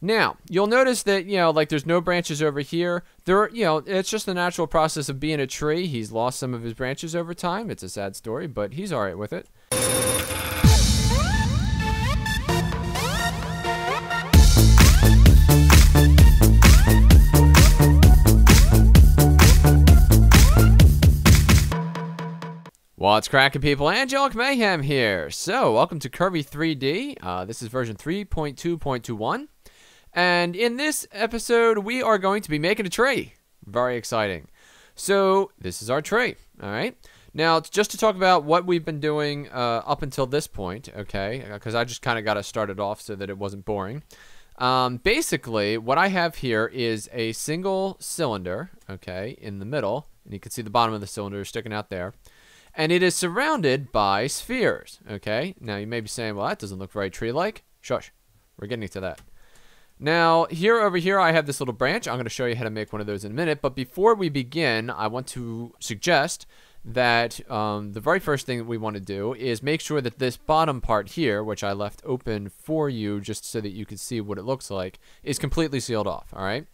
Now, you'll notice that, like there's no branches over here. It's just the natural process of being a tree. He's lost some of his branches over time. It's a sad story, but he's all right with it. What's cracking, people? Angelic Mayhem here. So, welcome to Curvy 3D. This is version 3.2.21. And in this episode, we are going to be making a tree. Very exciting. So, this is our tree, all right? Now, just to talk about what we've been doing up until this point, okay? Because I just kind of got us started off so that it wasn't boring. Basically, what I have here is a single cylinder, okay, in the middle. And you can see the bottom of the cylinder sticking out there. And it is surrounded by spheres, okay? Now, you may be saying, well, that doesn't look very tree-like. Shush. We're getting to that. Now, over here, I have this little branch. I'm going to show you how to make one of those in a minute. But before we begin, I want to suggest that the very first thing that we want to do is make sure that this bottom part here, which I left open for you just so that you can see what it looks like, is completely sealed off, all right?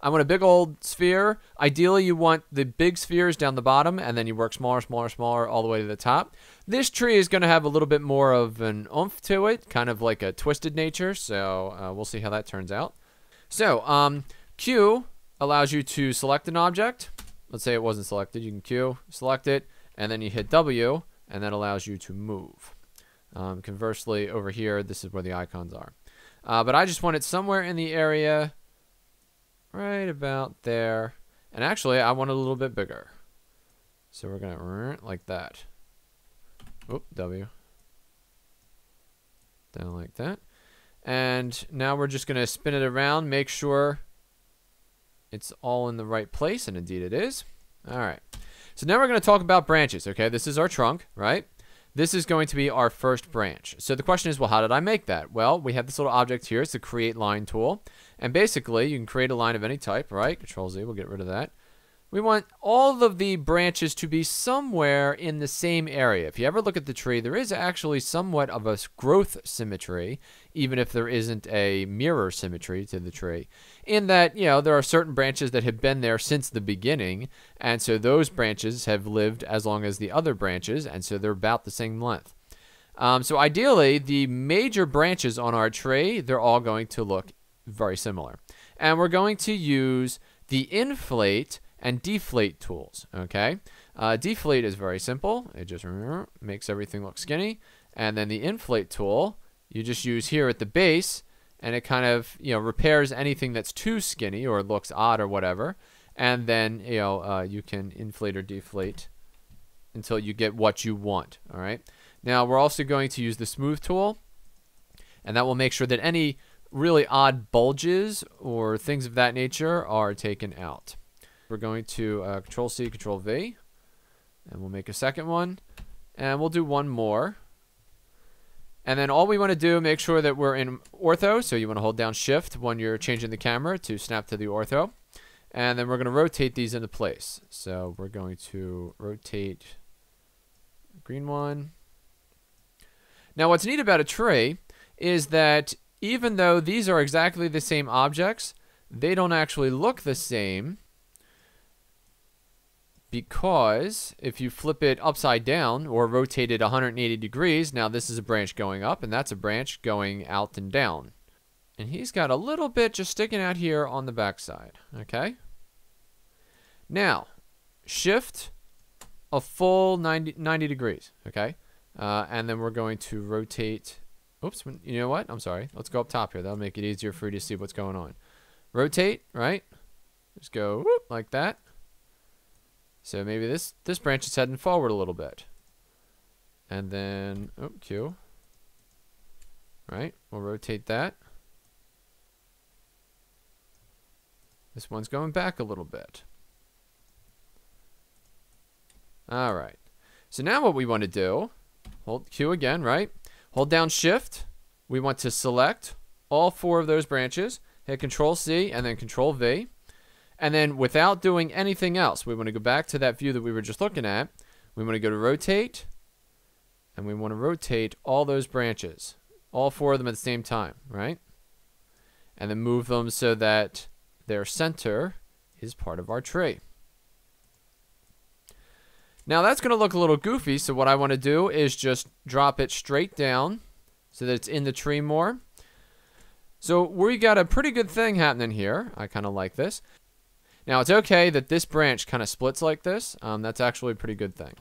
I want a big old sphere. Ideally, you want the big spheres down the bottom, and then you work smaller, smaller, smaller all the way to the top. This tree is going to have a little bit more of an oomph to it, kind of like a twisted nature, so we'll see how that turns out. So, Q allows you to select an object. Let's say it wasn't selected. You can Q, select it, and then you hit W, and that allows you to move. Conversely, over here, this is where the icons are. But I just want it somewhere in the area right about there. And actually, I want it a little bit bigger. So we're going to like that. Oop, W. Down like that. And now we're just going to spin it around, make sure it's all in the right place, and indeed it is. All right. So now we're going to talk about branches, okay? This is our trunk, right? This is going to be our first branch. So the question is, well, how did I make that? Well, we have this little object here. It's the Create Line tool. And basically, you can create a line of any type, right? Control-Z, we'll get rid of that. We want all of the branches to be somewhere in the same area. If you ever look at the tree, there is actually somewhat of a growth symmetry, even if there isn't a mirror symmetry to the tree. In that, there are certain branches that have been there since the beginning, and so those branches have lived as long as the other branches, and so they're about the same length. So ideally, the major branches on our tree, they're all going to look very similar. And we're going to use the inflate and deflate tools, okay? Deflate is very simple. It just makes everything look skinny. And then the inflate tool, you just use here at the base, and it kind of, repairs anything that's too skinny or looks odd or whatever. And then, you can inflate or deflate until you get what you want, all right? Now, we're also going to use the smooth tool, and that will make sure that any really odd bulges or things of that nature are taken out. We're going to Control-C, Control-V, and we'll make a second one, and we'll do one more. And then all we want to do, make sure that we're in ortho, so you want to hold down Shift when you're changing the camera to snap to the ortho. And then we're going to rotate these into place. So we're going to rotate the green one. Now what's neat about a tree is that even though these are exactly the same objects, they don't actually look the same, because if you flip it upside down or rotate it 180 degrees, now this is a branch going up, and that's a branch going out and down. And he's got a little bit just sticking out here on the back side, okay? Now, shift a full 90 degrees, okay? And then we're going to rotate. Oops, you know what? I'm sorry. Let's go up top here. That'll make it easier for you to see what's going on. Rotate, right? Just go whoop, like that. So maybe this branch is heading forward a little bit. And then, Q. Right, we'll rotate that. This one's going back a little bit. All right. So now what we want to do, hold Q again, right? Hold down Shift. We want to select all 4 of those branches. Hit Control-C and then Control-V. And then without doing anything else, we want to go back to that view that we were just looking at. We want to go to Rotate. And we want to rotate all those branches. All 4 of them at the same time, right? and then move them so that their center is part of our tree. Now that's going to look a little goofy, so what I want to do is just drop it straight down so that it's in the tree more. So we got a pretty good thing happening here. I kind of like this. Now it's okay that this branch kind of splits like this. That's actually a pretty good thing.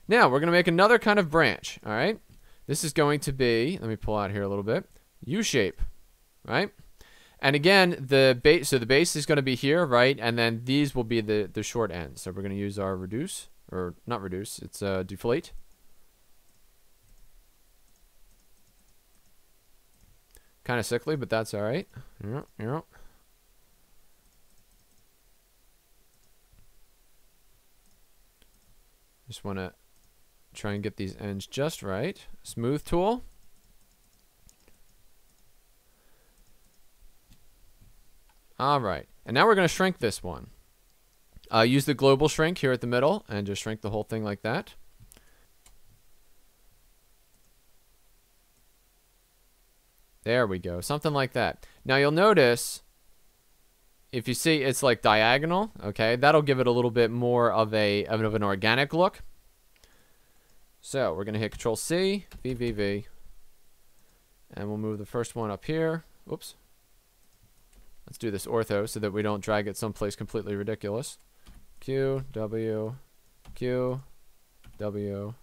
Now we're going to make another kind of branch, all right? This is going to be, let me pull out here a little bit, U-shape, right? And again, the base, so the base is going to be here, right? And then these will be the short ends. So we're going to use our reduce, or not reduce, it's deflate. Kind of sickly, but that's all right. Yeah. Just want to try and get these ends just right. Smooth tool. All right, and now we're going to shrink this one. Use the global shrink here at the middle and just shrink the whole thing like that. There we go, something like that. Now you'll notice, if you see it's like diagonal, okay, that'll give it a little bit more of an organic look. So we're going to hit Control C, V, and we'll move the first one up here. Whoops. Let's do this ortho so that we don't drag it someplace completely ridiculous. Q, W, Q, W.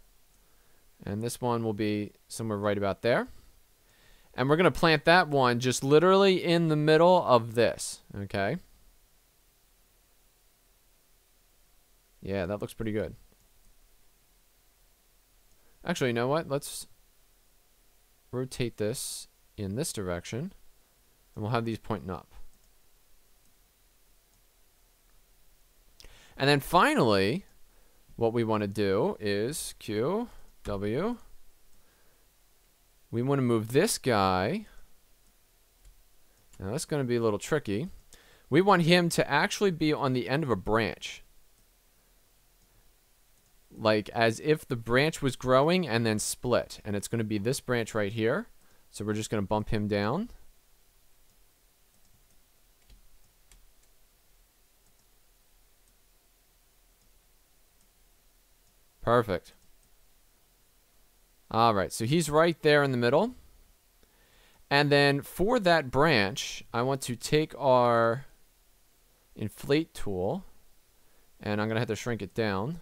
And this one will be somewhere right about there. And we're going to plant that one just literally in the middle of this. Okay. Yeah, that looks pretty good. Actually, you know what? Let's rotate this in this direction. And we'll have these pointing up. And then finally, what we want to do is Q, W. We want to move this guy. Now that's going to be a little tricky. We want him to actually be on the end of a branch. Like as if the branch was growing and then split. And it's going to be this branch right here. So we're just going to bump him down. Perfect. All right, so he's right there in the middle. And then for that branch, I want to take our inflate tool, and I'm going to have to shrink it down.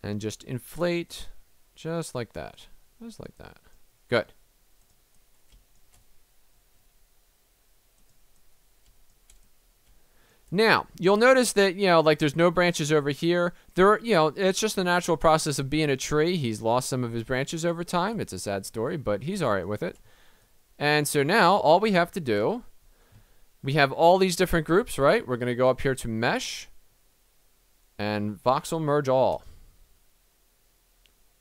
And just inflate just like that. Just like that. Good. Now, you'll notice that, like there's no branches over here. It's just the natural process of being a tree. He's lost some of his branches over time. It's a sad story, but he's all right with it. And so now, all we have to do, we have all these different groups, right? We're going to go up here to Mesh and Voxel Merge All.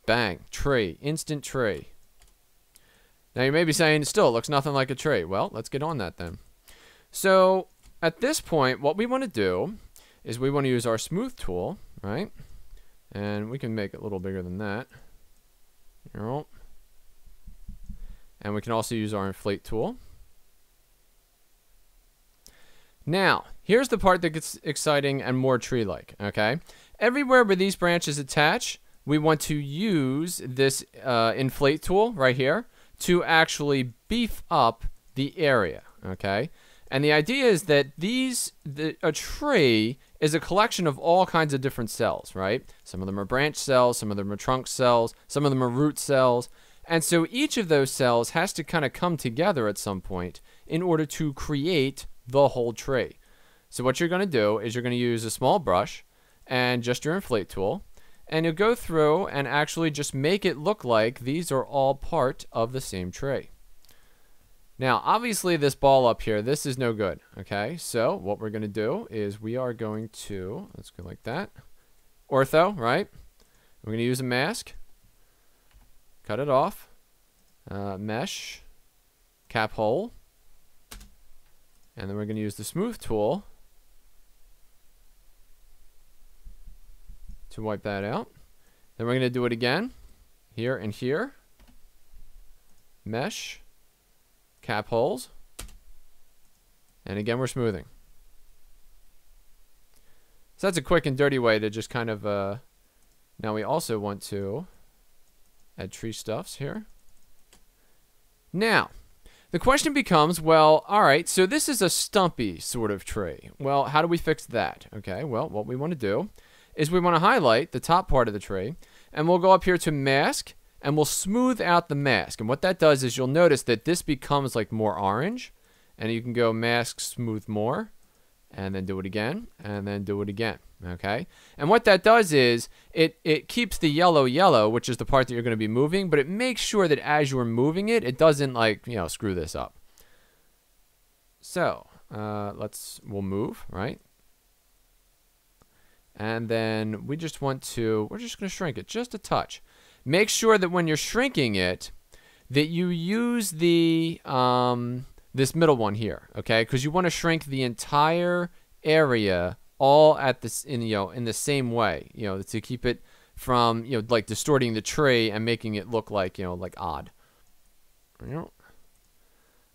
Bang. Tree. Instant tree. Now, you may be saying, still, it looks nothing like a tree. Well, let's get on that then. So at this point, what we want to do is we want to use our smooth tool, right? And we can make it a little bigger than that. And we can also use our inflate tool. Now, here's the part that gets exciting and more tree-like, okay? Everywhere where these branches attach, we want to use this inflate tool right here to actually beef up the area, okay? And the idea is that a tree is a collection of all kinds of different cells, right? Some of them are branch cells, some of them are trunk cells, some of them are root cells. And so each of those cells has to kind of come together at some point in order to create the whole tree. So what you're going to do is you're going to use a small brush and just your inflate tool, and you'll go through and actually just make it look like these are all part of the same tree. Now, obviously, this ball up here, this is no good, okay? So what we're going to do is we are going to, let's go like that, ortho, right? We're going to use a mask, cut it off, mesh, cap hole, and then we're going to use the smooth tool to wipe that out. Then we're going to do it again, here and here. mesh, cap holes, and again we're smoothing. So that's a quick and dirty way to just kind of, now we also want to add tree stuffs here. Now, the question becomes, well, all right, so this is a stumpy sort of tree. Well, how do we fix that? Okay, well, what we want to do is we want to highlight the top part of the tree, and we'll go up here to mask, and we'll smooth out the mask. And what that does is you'll notice that this becomes like more orange, and you can go mask, smooth more, and then do it again, and then do it again, okay? And what that does is it keeps the yellow, which is the part that you're going to be moving, but it makes sure that as you're moving it, it doesn't, like, you know, screw this up. So, we'll move, right? And then we just want to, we're just going to shrink it just a touch. Make sure that when you're shrinking it, that you use the, this middle one here, okay? Because you want to shrink the entire area all at this, in the same way, to keep it from, like distorting the tree and making it look like, like odd. I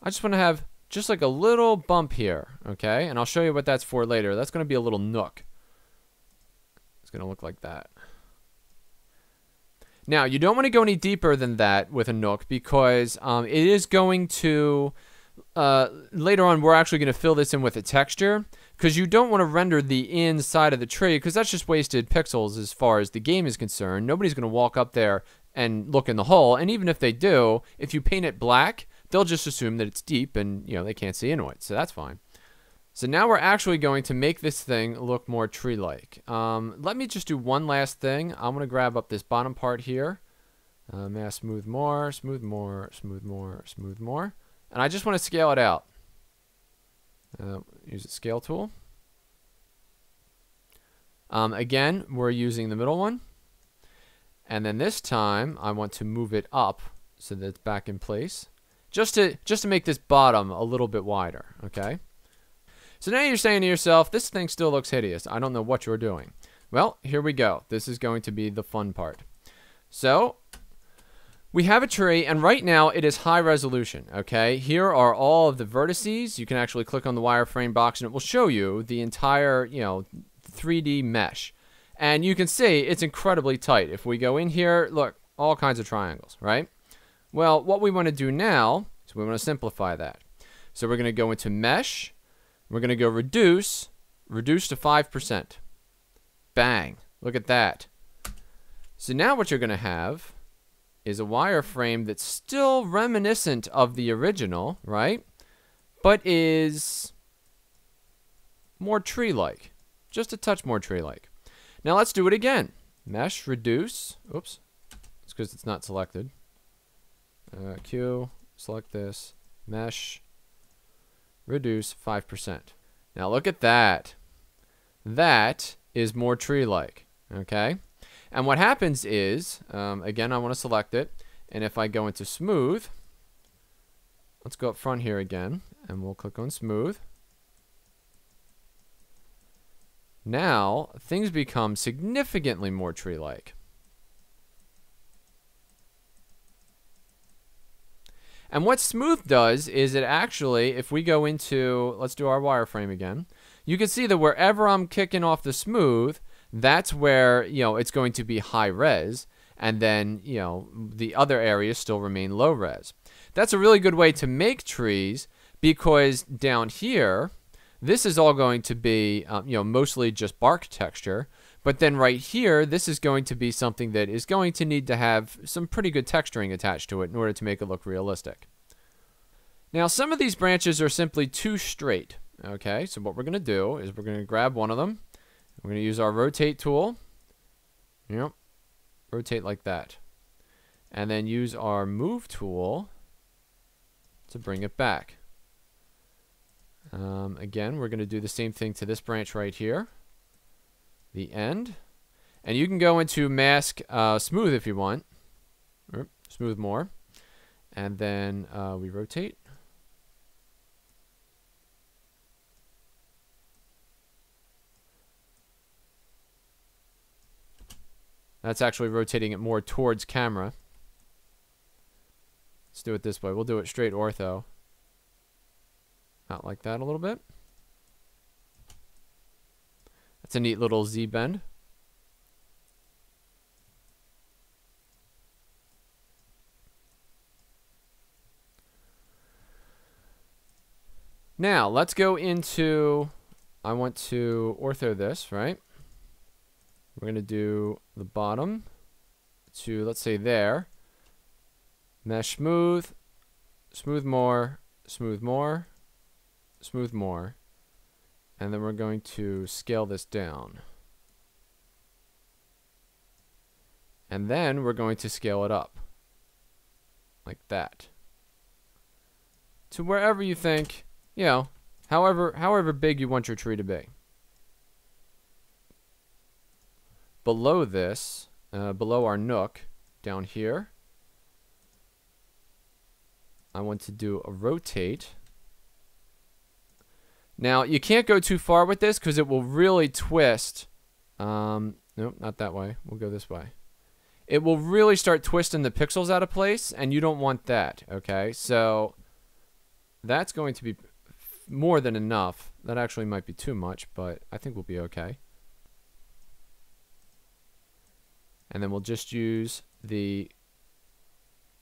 just want to have just like a little bump here, okay? And I'll show you what that's for later. That's going to be a little nook. It's going to look like that. Now, you don't want to go any deeper than that with a nook because it is going to, later on, we're actually going to fill this in with a texture because you don't want to render the inside of the tree because that's just wasted pixels as far as the game is concerned. Nobody's going to walk up there and look in the hole, and even if they do, if you paint it black, they'll just assume that it's deep and, they can't see into it, so that's fine. So now we're actually going to make this thing look more tree-like. Let me just do one last thing. I'm going to grab up this bottom part here. Mask smooth more, smooth more, smooth more, smooth more. And I just want to scale it out. Use the scale tool. Again, we're using the middle one. And then this time, I want to move it up so that it's back in place. Just to make this bottom a little bit wider, okay? So now you're saying to yourself, this thing still looks hideous. I don't know what you're doing. Well, here we go. This is going to be the fun part. So, we have a tree, and right now it is high resolution, okay? Here are all of the vertices. You can actually click on the wireframe box, and it will show you the entire, 3D mesh. And you can see it's incredibly tight. If we go in here, look, all kinds of triangles, right? Well, what we want to do now is we want to simplify that. So we're going to go into Mesh. We're going to go reduce to 5%. Bang. Look at that. So now what you're going to have is a wireframe that's still reminiscent of the original, right? But is more tree-like. Just a touch more tree-like. Now let's do it again. Mesh, reduce. Oops. It's because it's not selected. Q, select this. Mesh, reduce 5%. Now look at that. That is more tree-like, okay? And what happens is, again, I want to select it, and if I go into smooth, let's go up front here again, and we'll click on smooth. Now, things become significantly more tree-like. And what smooth does is it actually, if we go into, let's do our wireframe again, you can see that wherever I'm kicking off the smooth, that's where, it's going to be high res, and then, the other areas still remain low res. That's a really good way to make trees because down here, this is all going to be, mostly just bark texture. But then right here, this is going to be something that is going to need to have some pretty good texturing attached to it in order to make it look realistic. Now, some of these branches are simply too straight. Okay, so what we're going to do is we're going to grab one of them. We're going to use our rotate tool. Yep, rotate like that. And then use our move tool to bring it back. Again, we're going to do the same thing to this branch right here. The end. And you can go into mask smooth if you want. Or smooth more. And then we rotate. That's actually rotating it more towards camera. Let's do it this way. We'll do it straight ortho. Out like that a little bit. That's a neat little Z bend. Now, let's go into, I want to ortho this, right? We're going to do the bottom to, let's say there. Mesh smooth, smooth more, smooth more, smooth more. And then we're going to scale this down. And then we're going to scale it up. Like that. To wherever you think, you know, however big you want your tree to be. Below this, below our nook, down here, I want to do a rotate. Now, you can't go too far with this because it will really twist. Nope, not that way. We'll go this way. It will really start twisting the pixels out of place, and you don't want that, okay? So, that's going to be more than enough. That actually might be too much, but I think we'll be okay. And then we'll just use the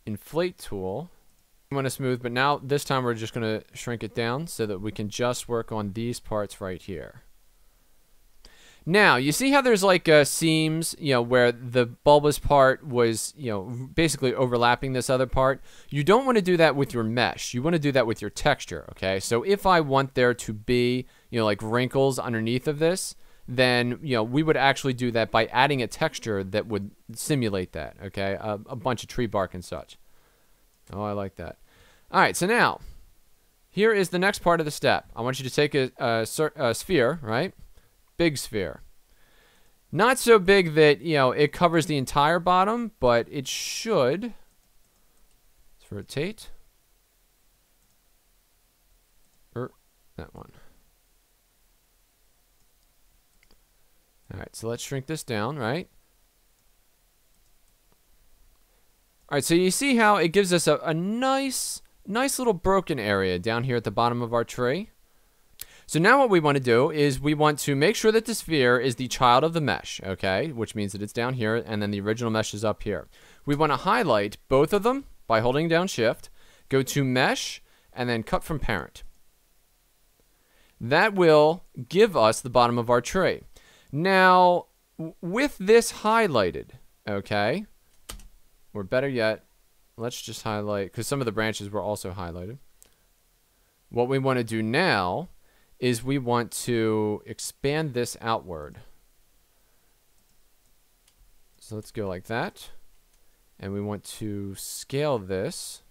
inflate tool. We want to smooth, but now this time we're just going to shrink it down so that we can just work on these parts right here. Now, you see how there's like seams, you know, where the bulbous part was, you know, basically overlapping this other part? You don't want to do that with your mesh. You want to do that with your texture, okay? So if I want there to be, you know, like wrinkles underneath of this, then, you know, we would actually do that by adding a texture that would simulate that, okay? A bunch of tree bark and such. Oh, I like that. All right, so now, here is the next part of the step. I want you to take a sphere, right? Big sphere. Not so big that, you know, it covers the entire bottom, but it should. Let's rotate. That one. All right, so let's shrink this down, right? All right, so you see how it gives us a nice little broken area down here at the bottom of our tree. So now what we want to do is we want to make sure that the sphere is the child of the mesh, okay? Which means that it's down here and then the original mesh is up here. We want to highlight both of them by holding down shift, go to mesh, and then cut from parent. That will give us the bottom of our tree. Now, with this highlighted, okay, or better yet, let's just highlight, because some of the branches were also highlighted. What we want to do now is we want to expand this outward. So let's go like that. And we want to scale this.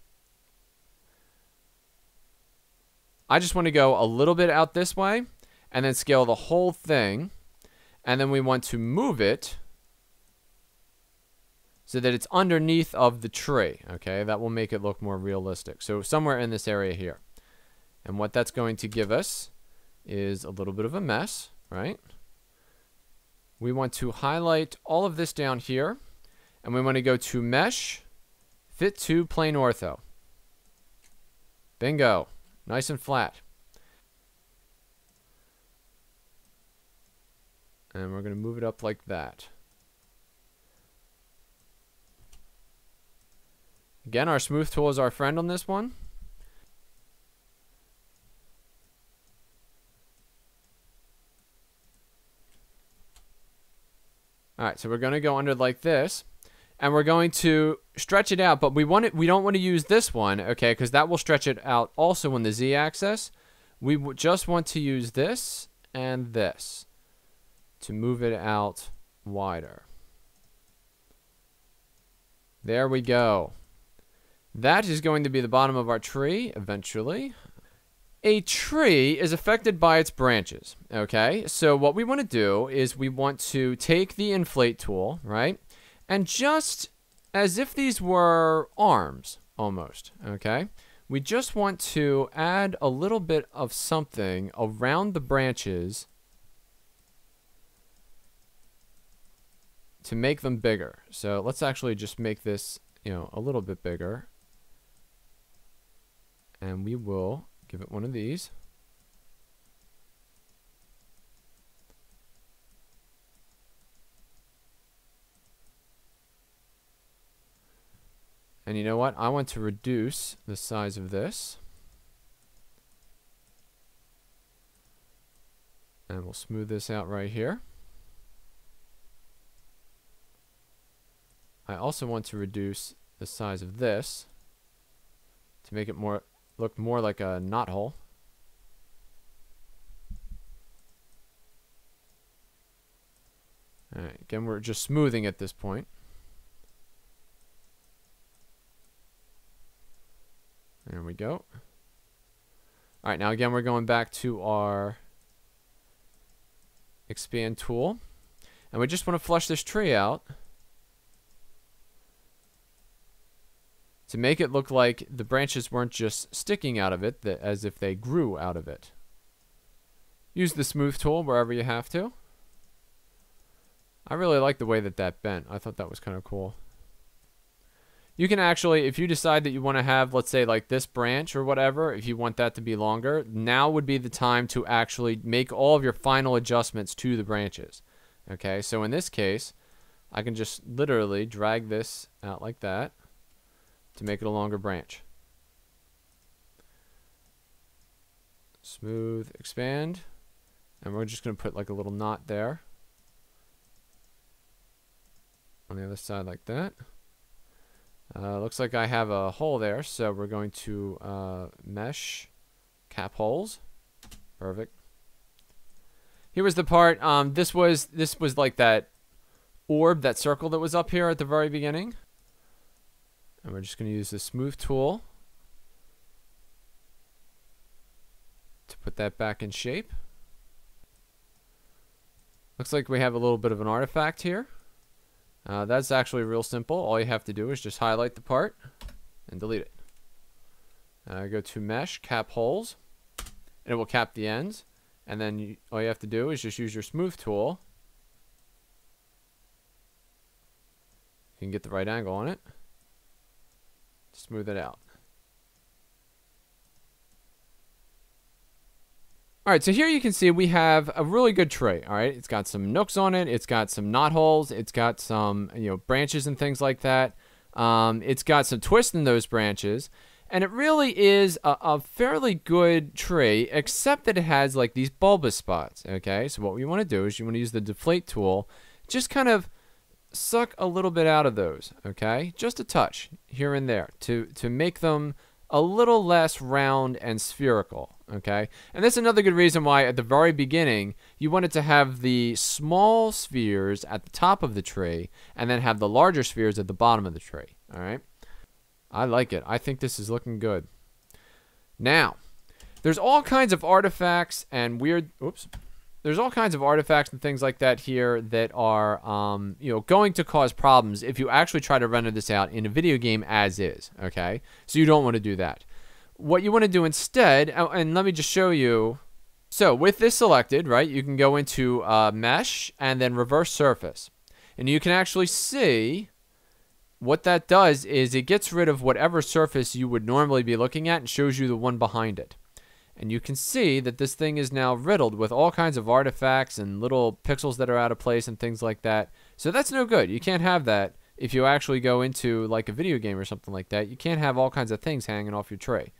I just want to go a little bit out this way and then scale the whole thing. And then we want to move it so that it's underneath of the tree. Okay, that will make it look more realistic. So somewhere in this area here. And what that's going to give us is a little bit of a mess, right? We want to highlight all of this down here, and we want to go to Mesh, Fit to Plane Ortho. Bingo. Nice and flat. And we're going to move it up like that. Again, our smooth tool is our friend on this one. Alright, so we're going to go under like this, and we're going to stretch it out, but we don't want to use this one, okay, because that will stretch it out also on the z-axis. We just want to use this and this to move it out wider. There we go. That is going to be the bottom of our tree eventually. A tree is affected by its branches, okay? So what we want to do is we want to take the inflate tool, right? And just as if these were arms, almost, okay? We just want to add a little bit of something around the branches to make them bigger. So let's actually just make this, you know, a little bit bigger. And we will give it one of these. And you know what? I want to reduce the size of this. And we'll smooth this out right here. I also want to reduce the size of this to make it look more like a knot hole. Alright, again, we're just smoothing at this point. There we go. Alright, now again, we're going back to our expand tool. And we just want to flush this tree out to make it look like the branches weren't just sticking out of it, as if they grew out of it. Use the smooth tool wherever you have to. I really like the way that bent. I thought that was kind of cool. You can actually, if you decide that you want to have, let's say, like this branch or whatever, if you want that to be longer, now would be the time to actually make all of your final adjustments to the branches. Okay, so in this case, I can just literally drag this out like that to make it a longer branch. Smooth, expand, and we're just going to put like a little knot there on the other side like that. Looks like I have a hole there, so we're going to mesh cap holes. Perfect. Here was the part. This was like that orb, that circle that was up here at the very beginning. And we're just going to use the smooth tool to put that back in shape. Looks like we have a little bit of an artifact here. That's actually real simple. All you have to do is just highlight the part and delete it. Go to mesh, cap holes, and it will cap the ends. And then all you have to do is just use your smooth tool. You can get the right angle on it. Smooth it out. Alright, so here you can see we have a really good tray. Alright, it's got some nooks on it, it's got some knot holes, it's got some branches and things like that. It's got some twist in those branches, and it really is a fairly good tray, except that it has like these bulbous spots. Okay, so what we want to do is you want to use the deflate tool, just kind of suck a little bit out of those. Okay, just a touch here and there to make them a little less round and spherical. Okay, and that's another good reason why at the very beginning you wanted to have the small spheres at the top of the tree and then have the larger spheres at the bottom of the tree. All right, I like it. I think this is looking good. Now, there's all kinds of artifacts and weird. There's all kinds of artifacts and things like that here that are, going to cause problems if you actually try to render this out in a video game as is. Okay, so you don't want to do that. What you want to do instead, and let me just show you. So with this selected, right, you can go into mesh and then reverse surface. And you can actually see what that does is it gets rid of whatever surface you would normally be looking at and shows you the one behind it. And you can see that this thing is now riddled with all kinds of artifacts and little pixels that are out of place and things like that. So that's no good. You can't have that if you actually go into like a video game or something like that. You can't have all kinds of things hanging off your tray.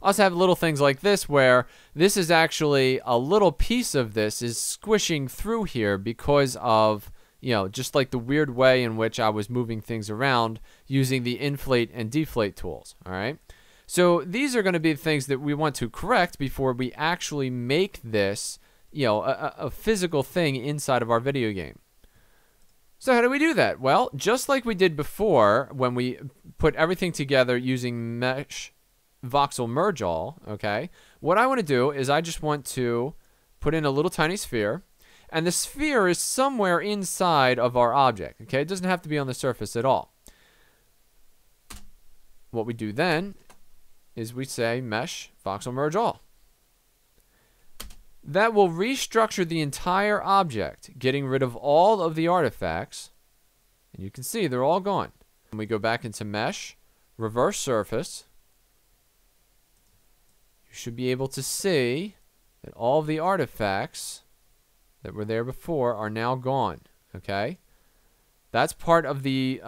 Also have little things like this where this is actually a little piece of this is squishing through here because of, just like the weird way in which I was moving things around using the inflate and deflate tools. All right. So these are going to be things that we want to correct before we actually make this, a physical thing inside of our video game. So how do we do that? Well, just like we did before when we put everything together using mesh voxel merge all, okay, what I want to do is I just want to put in a little tiny sphere, and the sphere is somewhere inside of our object. Okay, it doesn't have to be on the surface at all. What we do then is we say mesh voxel merge all. That will restructure the entire object, getting rid of all of the artifacts, and you can see they're all gone. And we go back into mesh, reverse surface, you should be able to see that all of the artifacts that were there before are now gone. Okay, that's part of the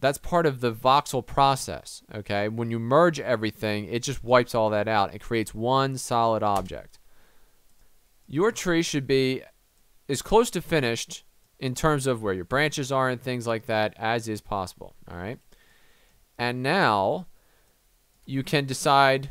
voxel process. Okay, when you merge everything, it just wipes all that out. It creates one solid object. Your tree should be as close to finished in terms of where your branches are and things like that as is possible. All right, and now you can decide,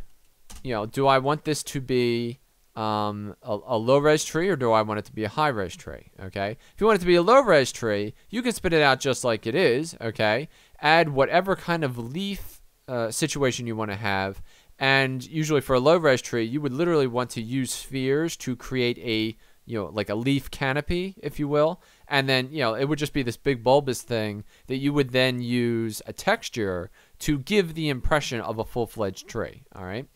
you know, do I want this to be a low-res tree, or do I want it to be a high-res tree? Okay, if you want it to be a low-res tree, you can spit it out just like it is. Okay, add whatever kind of leaf situation you want to have, and usually for a low-res tree, you would literally want to use spheres to create a, you know, like a leaf canopy, if you will, and then, you know, it would just be this big bulbous thing that you would then use a texture to give the impression of a full-fledged tree. All right.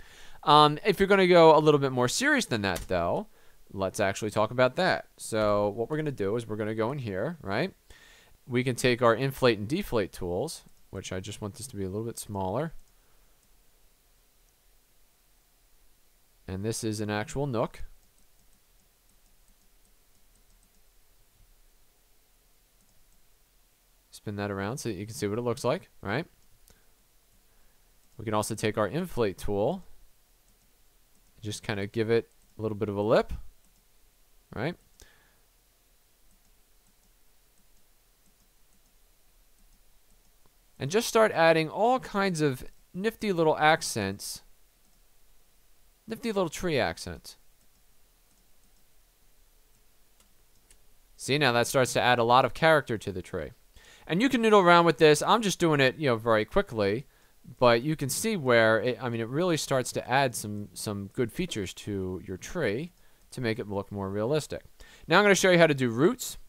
If you're going to go a little bit more serious than that, though, let's actually talk about that. So what we're going to do is we're going to go in here, right? We can take our inflate and deflate tools, which I just want this to be a little bit smaller. And this is an actual nook. Spin that around so that you can see what it looks like, right? We can also take our inflate tool, just kind of give it a little bit of a lip, right? And just start adding all kinds of nifty little accents, nifty little tree accents. See, now that starts to add a lot of character to the tree. And you can noodle around with this. I'm just doing it, you know, very quickly. But you can see where it really starts to add some good features to your tree to make it look more realistic. Now I'm going to show you how to do roots.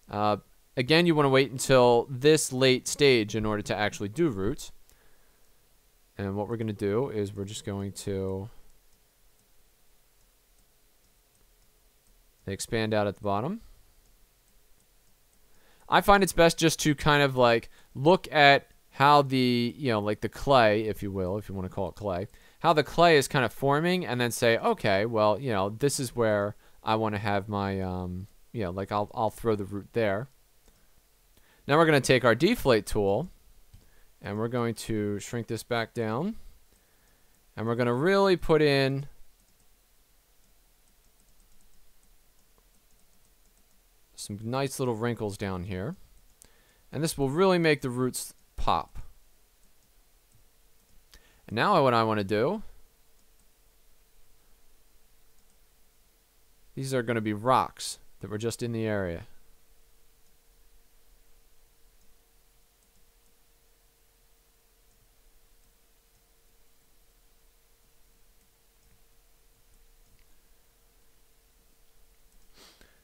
Again, you want to wait until this late stage in order to actually do roots. And what we're going to do is we're just going to expand out at the bottom. I find it's best just to kind of like look at how the, you know, like the clay, if you will, if you want to call it clay, how the clay is kind of forming, and then say, okay, well, you know, this is where I want to have my, you know, like I'll throw the root there. Now we're going to take our deflate tool, and we're going to shrink this back down, and we're going to really put in some nice little wrinkles down here, and this will really make the roots pop. And now what I want to do, these are going to be rocks that were just in the area.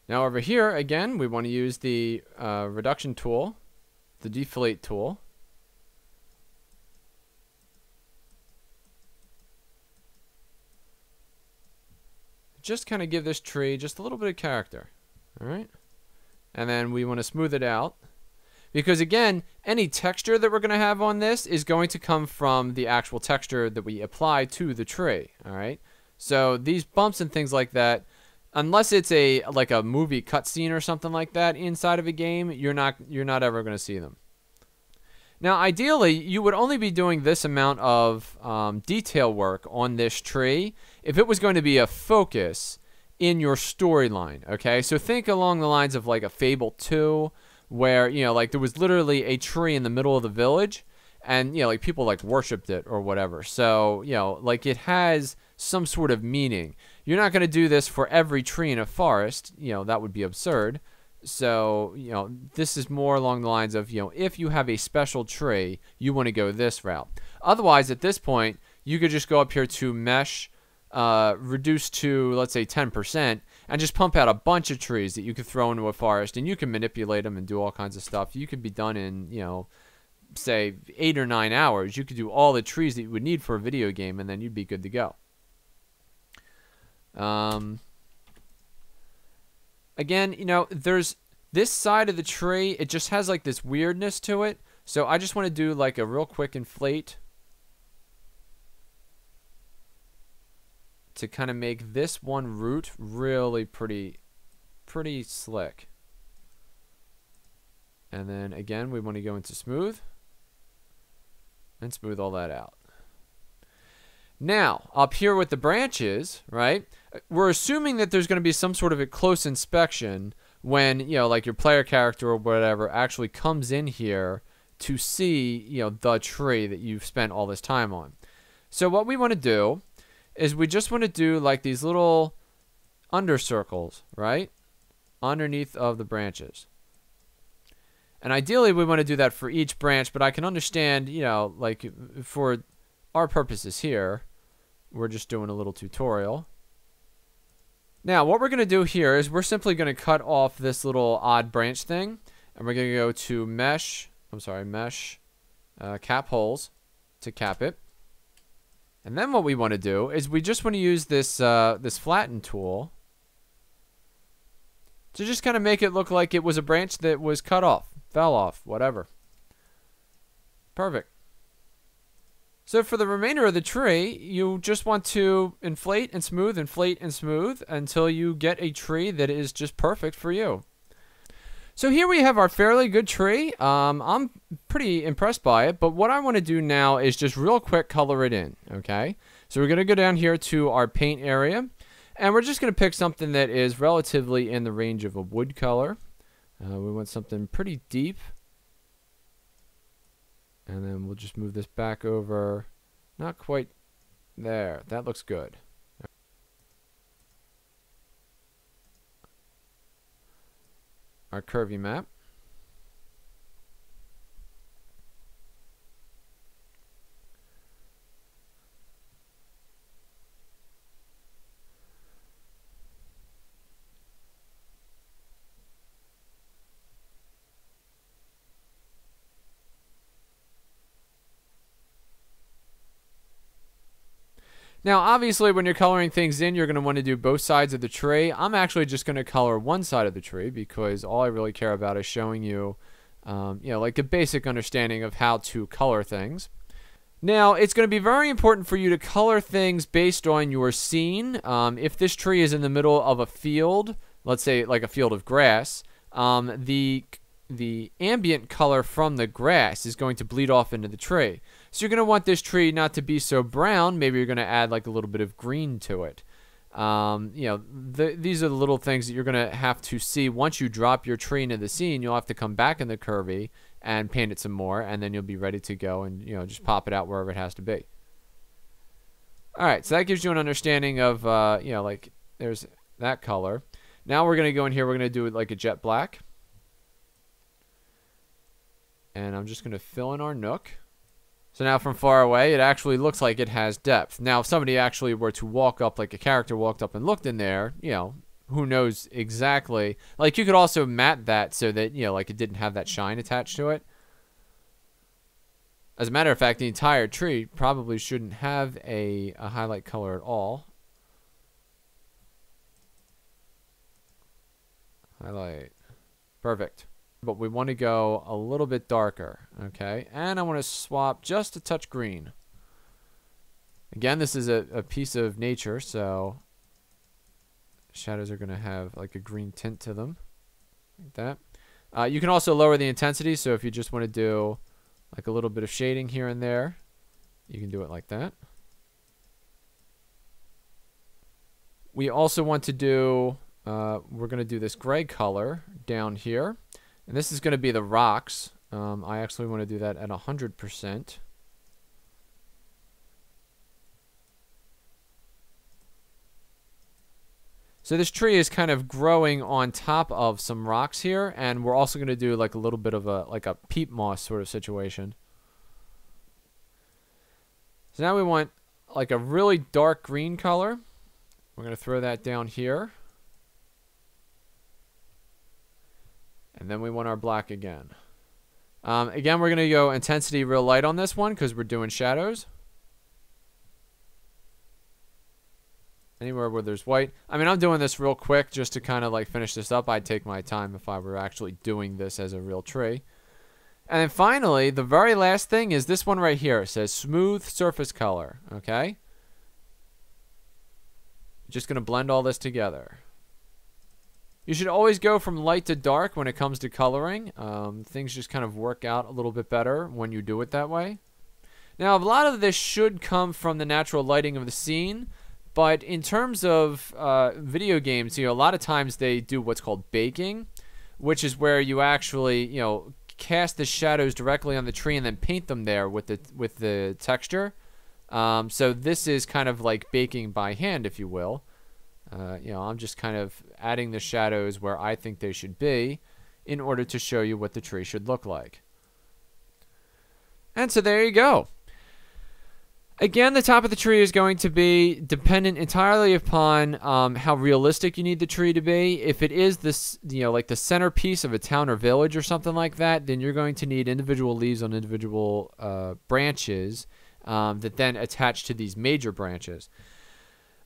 Now over here, again, we want to use the reduction tool, the deflate tool. Just kind of give this tree just a little bit of character. All right? And then we want to smooth it out. Because again, any texture that we're going to have on this is going to come from the actual texture that we apply to the tree. All right? So these bumps and things like that, unless it's like a movie cutscene or something like that inside of a game, you're not ever going to see them. Now, ideally, you would only be doing this amount of detail work on this tree if it was going to be a focus in your storyline, okay? So think along the lines of like a Fable 2, where, you know, like there was literally a tree in the middle of the village, and, you know, like people like worshipped it or whatever. So, you know, like it has some sort of meaning. You're not going to do this for every tree in a forest. You know, that would be absurd. So, you know, this is more along the lines of, you know, if you have a special tree, you want to go this route. Otherwise, at this point, you could just go up here to mesh, reduce to, let's say, 10%, and just pump out a bunch of trees that you could throw into a forest, and you can manipulate them and do all kinds of stuff. You could be done in, you know, say 8 or 9 hours. You could do all the trees that you would need for a video game, and then you'd be good to go. Again, you know, there's this side of the tree, it just has like this weirdness to it. So I just want to do like a real quick inflate. to kind of make this one root really pretty slick. And then again, we want to go into smooth and smooth all that out. Now, up here with the branches, right, we're assuming that there's going to be some sort of a close inspection when, you know, like your player character or whatever actually comes in here to see, you know, the tree that you've spent all this time on. So what we want to do is we just want to do like these little under circles, right, underneath of the branches. And ideally we want to do that for each branch, but I can understand, you know, like for our purposes here, we're just doing a little tutorial. Now what we're going to do here is we're simply going to cut off this little odd branch thing, and we're going to go to mesh cap holes to cap it. And then what we want to do is we just want to use this this flatten tool to just kind of make it look like it was a branch that was cut off, fell off, whatever. Perfect. So for the remainder of the tree, you just want to inflate and smooth until you get a tree that is just perfect for you. So here we have our fairly good tree. I'm pretty impressed by it, but what I want to do now is just real quick color it in, okay? So we're going to go down here to our paint area, and we're just going to pick something that is relatively in the range of a wood color. We want something pretty deep. And then we'll just move this back over. Not quite there. That looks good. Our curvy map. Now, obviously, when you're coloring things in, you're going to want to do both sides of the tree. I'm actually just going to color one side of the tree because all I really care about is showing you, you know, like a basic understanding of how to color things. Now, it's going to be very important for you to color things based on your scene. If this tree is in the middle of a field, let's say like a field of grass, the ambient color from the grass is going to bleed off into the tree. So you're going to want this tree not to be so brown. Maybe you're going to add like a little bit of green to it. You know, these are the little things that you're going to have to see once you drop your tree into the scene. You'll have to come back in the Curvy and paint it some more, and then you'll be ready to go and, you know, just pop it out wherever it has to be. All right, so that gives you an understanding of, you know, like there's that color. Now we're going to go in here. We're going to do it like a jet black. And I'm just going to fill in our nook. So now from far away, it actually looks like it has depth. Now, if somebody actually were to walk up, like a character walked up and looked in there, you know, who knows exactly. Like, you could also matte that so that, you know, like it didn't have that shine attached to it. As a matter of fact, the entire tree probably shouldn't have a highlight color at all. Highlight. Perfect. But we want to go a little bit darker, okay? And I want to swap just a touch green. Again, this is a piece of nature, so shadows are going to have like a green tint to them, like that. You can also lower the intensity, so if you just want to do like a little bit of shading here and there, you can do it like that. We also want to do, we're going to do this gray color down here. And this is going to be the rocks. I actually want to do that at 100%. So this tree is kind of growing on top of some rocks here, and we're also going to do like a little bit of a peat moss sort of situation. So now we want like a really dark green color. We're going to throw that down here. And then we want our black again. Again, we're going to go intensity real light on this one because we're doing shadows. Anywhere where there's white. I mean, I'm doing this real quick just to kind of like finish this up. I'd take my time if I were actually doing this as a real tree. And then finally, the very last thing is this one right here. It says smooth surface color. Okay? Just going to blend all this together. You should always go from light to dark when it comes to coloring. Things just kind of work out a little bit better when you do it that way. Now, a lot of this should come from the natural lighting of the scene, but in terms of video games, a lot of times they do what's called baking, which is where you actually, cast the shadows directly on the tree and then paint them there with the texture. So this is kind of like baking by hand, if you will. I'm just kind of adding the shadows where I think they should be in order to show you what the tree should look like. And so there you go. Again, the top of the tree is going to be dependent entirely upon how realistic you need the tree to be. If it is this, like the centerpiece of a town or village or something like that, then you're going to need individual leaves on individual branches that then attach to these major branches.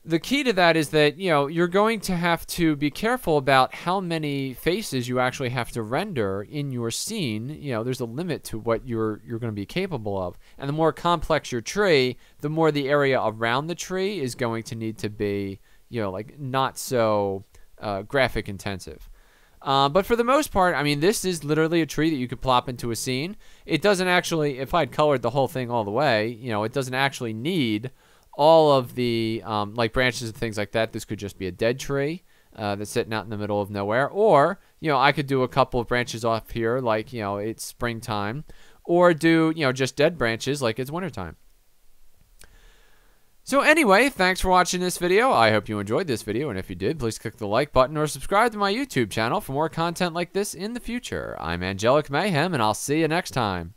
The key to that is that, you're going to have to be careful about how many faces you actually have to render in your scene. There's a limit to what you're going to be capable of. And the more complex your tree, the more the area around the tree is going to need to be, like not so graphic intensive. But for the most part, I mean, this is literally a tree that you could plop into a scene. It doesn't actually, if I'd colored the whole thing all the way, it doesn't actually need all of the like branches and things like that. This could just be a dead tree that's sitting out in the middle of nowhere. Or, I could do a couple of branches off here like, it's springtime. Or do, just dead branches like it's wintertime. So anyway, thanks for watching this video. I hope you enjoyed this video. And if you did, please click the like button or subscribe to my YouTube channel for more content like this in the future. I'm Angelic Mayhem, and I'll see you next time.